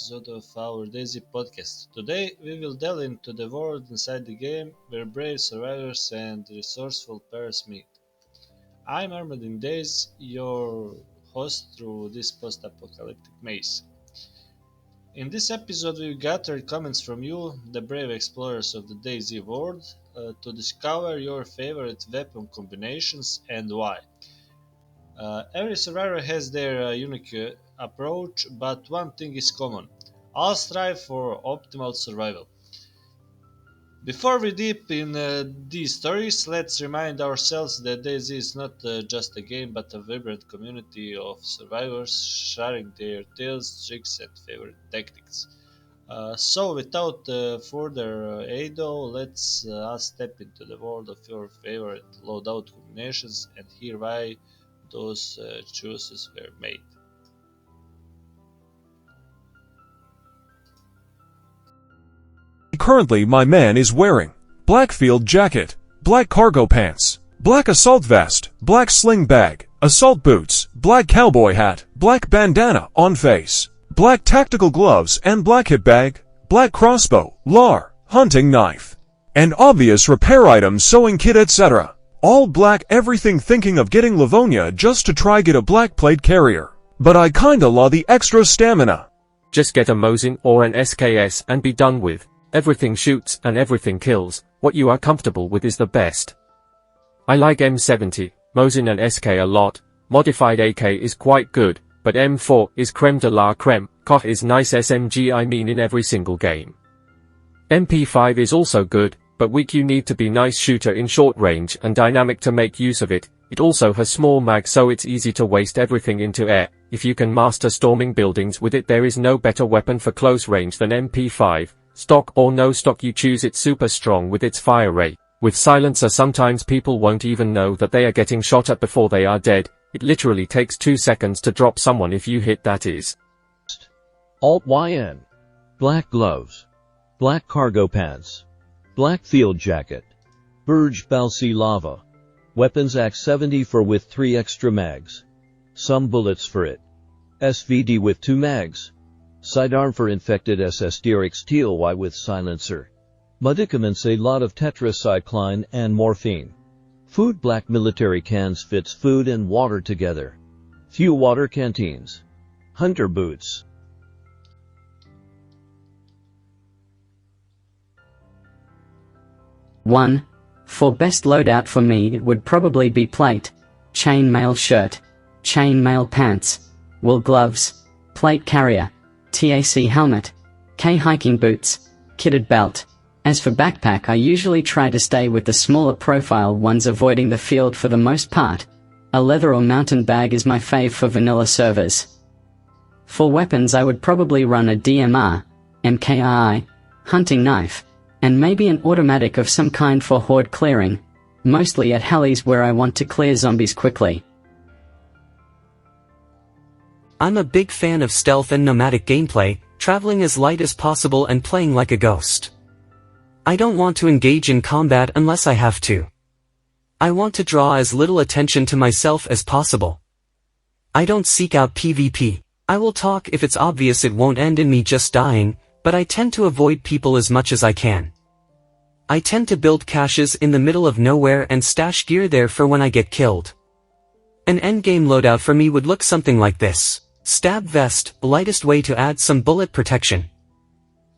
episode of our DayZ podcast. Today, we will delve into the world inside the game where brave survivors and resourceful players meet. I'm Armand in Days, your host through this post apocalyptic maze. In this episode, we gathered comments from you, the brave explorers of the DayZ world, to discover your favorite weapon combinations and why. Every survivor has their unique approach, but one thing is common: all strive for optimal survival. Before we deep in these stories, let's remind ourselves that DayZ is not just a game but a vibrant community of survivors sharing their tales, tricks, and favorite tactics. So, without further ado, let's us step into the world of your favorite loadout combinations and hear why those choices were made. Currently my man is wearing black field jacket, black cargo pants, black assault vest, black sling bag, assault boots, black cowboy hat, black bandana on face, black tactical gloves and black hip bag, black crossbow, LAR, hunting knife, and obvious repair items, sewing kit, etc. All black everything, thinking of getting Livonia just to try get a black plate carrier. But I kinda law the extra stamina. Just get a Mosin or an SKS and be done with. Everything shoots and everything kills. What you are comfortable with is the best. I like M70, Mosin and SK a lot. Modified AK is quite good, but M4 is creme de la creme. Koch is nice SMG, I mean in every single game. MP5 is also good, but weak. You need to be nice shooter in short range and dynamic to make use of it. It also has small mag, so it's easy to waste everything into air. If you can master storming buildings with it, there is no better weapon for close range than MP5. Stock or no stock, you choose it. Super strong with its fire rate. With silencer, sometimes people won't even know that they are getting shot at before they are dead. It literally takes 2 seconds to drop someone if you hit, that is. Alt-YN. Black gloves. Black cargo pants. Black field jacket. Burj Balsi lava. Weapons AK-70 for with 3 extra mags. Some bullets for it. SVD with 2 mags. Sidearm for infected SSDRX TLY with silencer. Medicaments, a lot of tetracycline and morphine. Food, black military cans, fits food and water together. Few water canteens. Hunter boots. One. For best loadout for me it would probably be plate, chainmail shirt, chainmail pants, wool gloves, plate carrier, TAC helmet, K hiking boots, kitted belt. As for backpack, I usually try to stay with the smaller profile ones, avoiding the field for the most part. A leather or mountain bag is my fave for vanilla servers. For weapons I would probably run a DMR, MKI, hunting knife, and maybe an automatic of some kind for horde clearing, mostly at helis where I want to clear zombies quickly. I'm a big fan of stealth and nomadic gameplay, traveling as light as possible and playing like a ghost. I don't want to engage in combat unless I have to. I want to draw as little attention to myself as possible. I don't seek out PvP. I will talk if it's obvious it won't end in me just dying, but I tend to avoid people as much as I can. I tend to build caches in the middle of nowhere and stash gear there for when I get killed. An endgame loadout for me would look something like this. Stab vest, lightest way to add some bullet protection.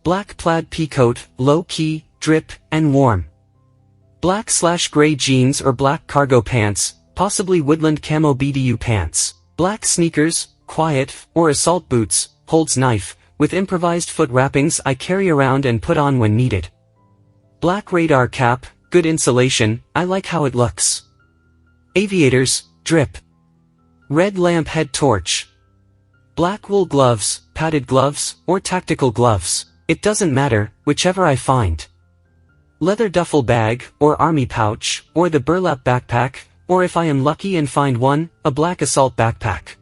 Black plaid pea coat, low key, drip, and warm. Black/gray jeans or black cargo pants, possibly woodland camo BDU pants. Black sneakers, quiet, or assault boots, holds knife, with improvised foot wrappings I carry around and put on when needed. Black radar cap, good insulation, I like how it looks. Aviators, drip. Red lamp head torch. Black wool gloves, padded gloves, or tactical gloves, it doesn't matter, whichever I find. Leather duffel bag, or army pouch, or the burlap backpack, or if I am lucky and find one, a black assault backpack.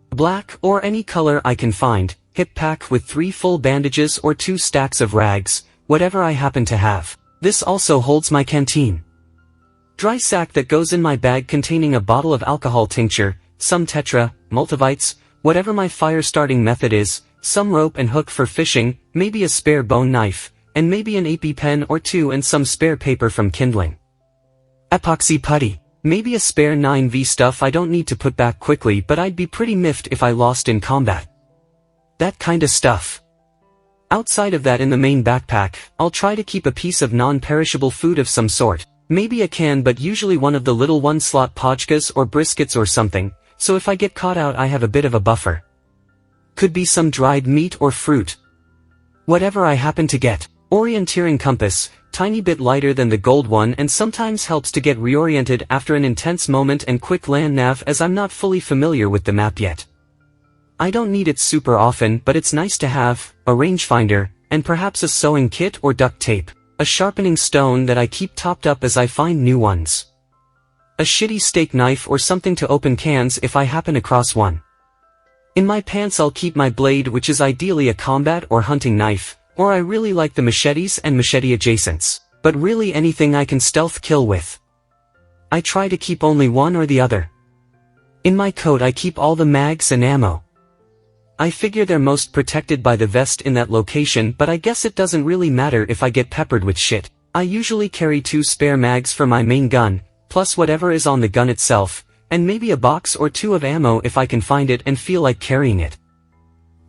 Black or any color I can find, hip pack with 3 full bandages or 2 stacks of rags, whatever I happen to have. This also holds my canteen. Dry sack that goes in my bag containing a bottle of alcohol tincture, some tetra, multivites, whatever my fire starting method is, some rope and hook for fishing, maybe a spare bone knife, and maybe an AP pen or two and some spare paper from kindling. Epoxy putty. Maybe a spare 9V stuff I don't need to put back quickly, but I'd be pretty miffed if I lost in combat. That kinda stuff. Outside of that, in the main backpack, I'll try to keep a piece of non-perishable food of some sort. Maybe a can, but usually one of the little one-slot POCAST or briskets or something, so if I get caught out I have a bit of a buffer. Could be some dried meat or fruit. Whatever I happen to get. Orienteering compass, tiny bit lighter than the gold one and sometimes helps to get reoriented after an intense moment, and quick land nav as I'm not fully familiar with the map yet. I don't need it super often, but it's nice to have, a rangefinder, and perhaps a sewing kit or duct tape, a sharpening stone that I keep topped up as I find new ones. A shitty steak knife or something to open cans if I happen across one. In my pants I'll keep my blade, which is ideally a combat or hunting knife, or I really like the machetes and machete adjacents, but really anything I can stealth kill with. I try to keep only one or the other. In my coat I keep all the mags and ammo. I figure they're most protected by the vest in that location, but I guess it doesn't really matter if I get peppered with shit. I usually carry 2 spare mags for my main gun, plus whatever is on the gun itself, and maybe a box or 2 of ammo if I can find it and feel like carrying it.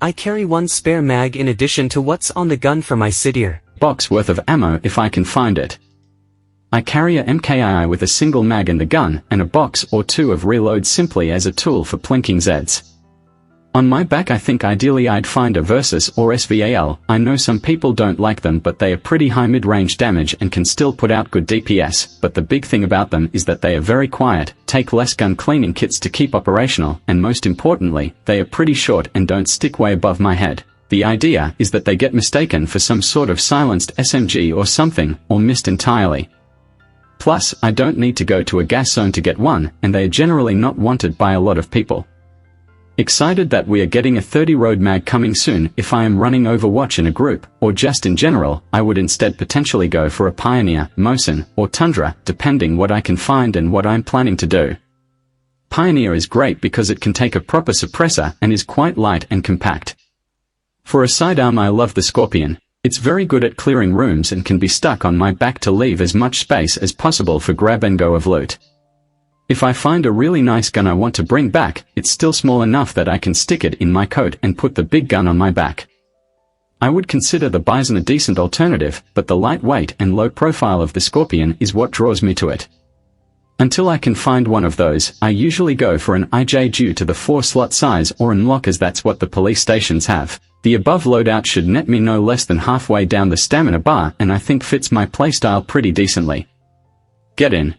I carry 1 spare mag in addition to what's on the gun for my Sidir box worth of ammo if I can find it. I carry a MKI with a single mag in the gun and a box or 2 of reload simply as a tool for plinking Zeds. On my back I think ideally I'd find a Versus or SVAL. I know some people don't like them, but they are pretty high mid-range damage and can still put out good DPS, but the big thing about them is that they are very quiet, take less gun cleaning kits to keep operational, and most importantly, they are pretty short and don't stick way above my head. The idea is that they get mistaken for some sort of silenced SMG or something, or missed entirely. Plus, I don't need to go to a gas zone to get one, and they are generally not wanted by a lot of people. Excited that we are getting a 30 road mag coming soon. If I am running Overwatch in a group, or just in general, I would instead potentially go for a Pioneer, Mosin, or Tundra, depending what I can find and what I'm planning to do. Pioneer is great because it can take a proper suppressor and is quite light and compact. For a sidearm I love the Scorpion. It's very good at clearing rooms and can be stuck on my back to leave as much space as possible for grab and go of loot. If I find a really nice gun I want to bring back, it's still small enough that I can stick it in my coat and put the big gun on my back. I would consider the Bison a decent alternative, but the lightweight and low profile of the Scorpion is what draws me to it. Until I can find one of those, I usually go for an IJ due to the 4-slot size or unlock, as that's what the police stations have. The above loadout should net me no less than halfway down the stamina bar, and I think fits my playstyle pretty decently. Get in.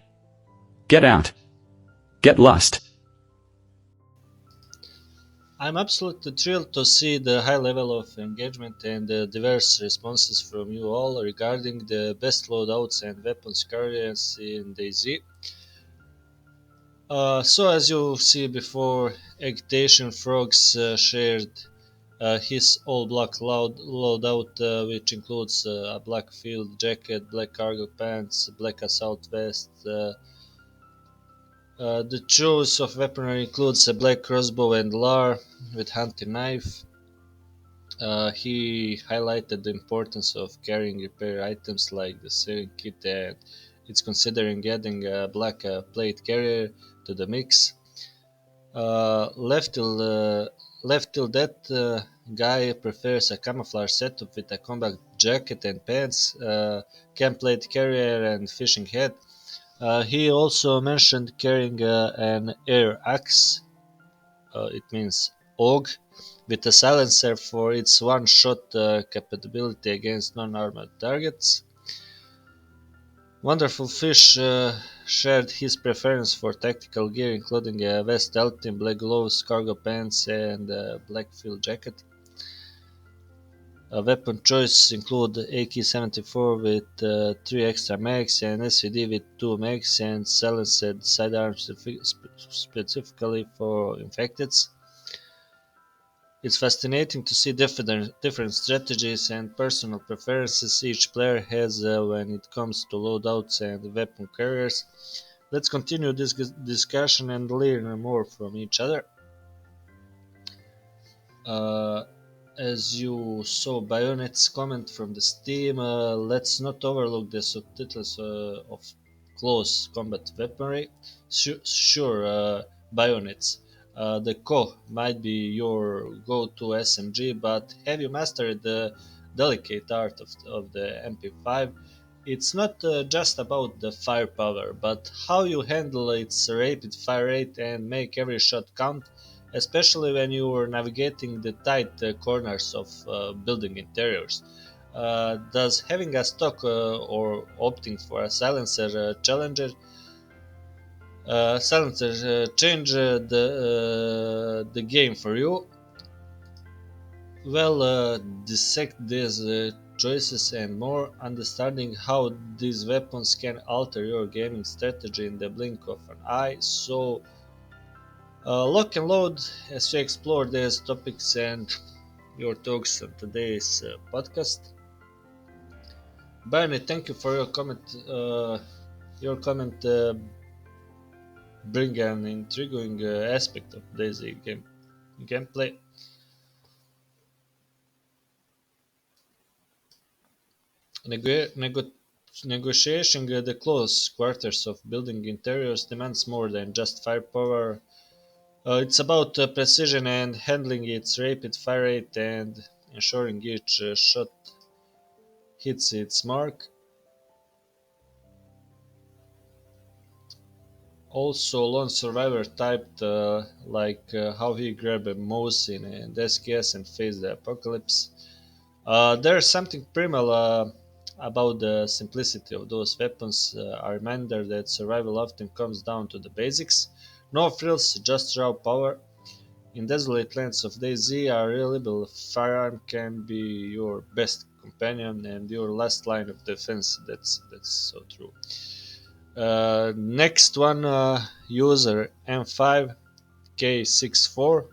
Get out. Get lost. I'm absolutely thrilled to see the high level of engagement and the diverse responses from you all regarding the best loadouts and weapons carriers in DayZ. So as you see before, Agitation Frogs shared his all-black loadout, which includes a black field jacket, black cargo pants, black assault vest. The choice of weaponry includes a black crossbow and LAR with hunting knife. He highlighted the importance of carrying repair items like the sewing kit, and it's considering adding a black plate carrier to the mix. Left till that guy prefers a camouflage setup with a combat jacket and pants, camp plate carrier and fishing head. He also mentioned carrying an air axe, it means AUG, with a silencer for its one-shot capability against non-armored targets. Wonderful Fish shared his preference for tactical gear, including a vest, Alpine, black gloves, cargo pants, and a black field jacket. Weapon choice include AK-74 with 3 extra mags and SVD with 2 mags and silenced sidearms specifically for infecteds. It's fascinating to see different strategies and personal preferences each player has when it comes to loadouts and weapon carriers. Let's continue this discussion and learn more from each other. Uh, As you saw Bayonet's comment from the Steam, let's not overlook the subtitles of close combat weaponry. Sure, Bayonets. The KO might be your go-to SMG, but have you mastered the delicate art of the MP5? It's not just about the firepower, but how you handle its rapid fire rate and make every shot count, especially when you are navigating the tight corners of building interiors. Does having a stock or opting for a silencer change the game for you? Well, dissect these choices and more, understanding how these weapons can alter your gaming strategy in the blink of an eye. So, lock and load as we explore these topics and your talks on today's podcast. Barney, thank you for your comment. Your comment bring an intriguing aspect of DayZ gameplay. Negotiating the close quarters of building interiors demands more than just firepower. It's about precision and handling its rapid fire rate and ensuring each shot hits its mark. Also, lone survivor typed how he grabbed a mouse in an SKS and faced the apocalypse. There's something primal about the simplicity of those weapons, a reminder that survival often comes down to the basics. No frills, just raw power. In desolate lands of DayZ, a reliable firearm can be your best companion and your last line of defense. That's so true. Next one, user M5K64.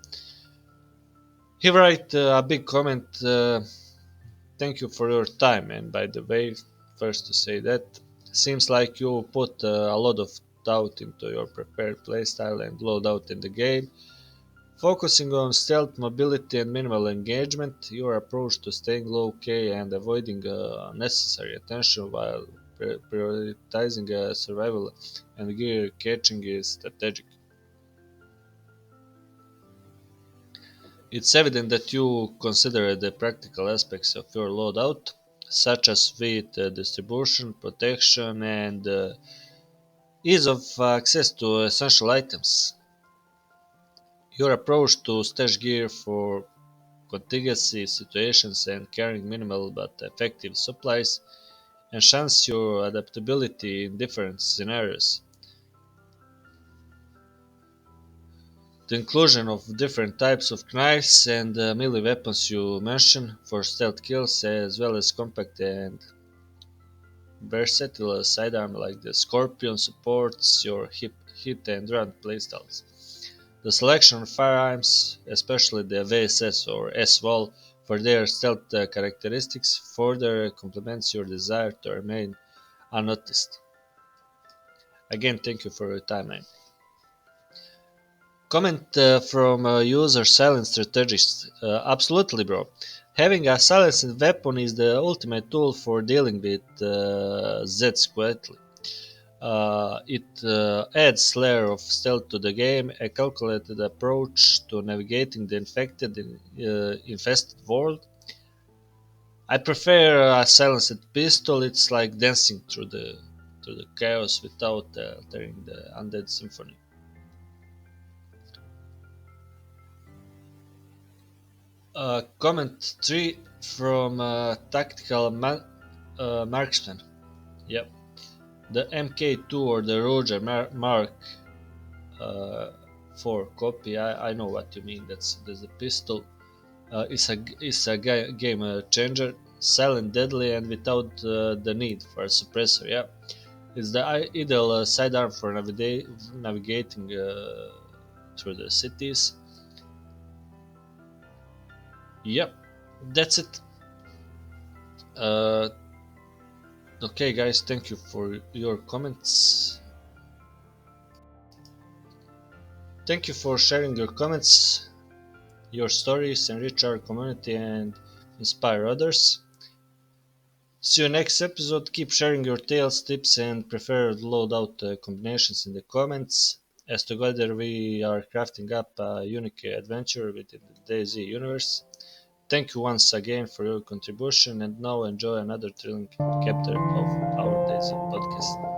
He write a big comment. Thank you for your time. And by the way, first to say that seems like you put a lot of thought into your prepared playstyle and loadout in the game. Focusing on stealth, mobility, and minimal engagement, your approach to staying low-key and avoiding unnecessary attention while prioritizing survival and gear catching is strategic. It's evident that you consider the practical aspects of your loadout, such as weight distribution, protection, and ease of access to essential items. Your approach to stash gear for contingency situations and carrying minimal but effective supplies enhance your adaptability in different scenarios. The inclusion of different types of knives and melee weapons you mentioned for stealth kills, as well as compact and versatile sidearm like the Scorpion, supports your hit and run playstyles. The selection of firearms, especially the VSS or S-Wall, for their stealth characteristics, further complements your desire to remain unnoticed. Again, thank you for your time, man. Comment from user Silent Strategist. Absolutely, bro. Having a silenced weapon is the ultimate tool for dealing with Zeds quietly. It adds layer of stealth to the game, a calculated approach to navigating the infested world. I prefer a silenced pistol. It's like dancing through the chaos without altering the undead symphony. Comment 3 from Tactical Marksman. Yep. The MK2 or the Roger Mark uh, 4 copy. I know what you mean. That's a pistol. It's a game changer, silent, deadly, and without the need for a suppressor. Yeah, it's the ideal sidearm for navigating through the cities. Yep, that's it. Uh, okay, guys, thank you for your comments. Thank you for sharing your comments. Your stories enrich our community and inspire others. See you next episode. Keep sharing your tales, tips, and preferred loadout combinations in the comments, as together we are crafting up a unique adventure within the DayZ universe. Thank you once again for your contribution, and now enjoy another thrilling chapter of our DayZ podcast.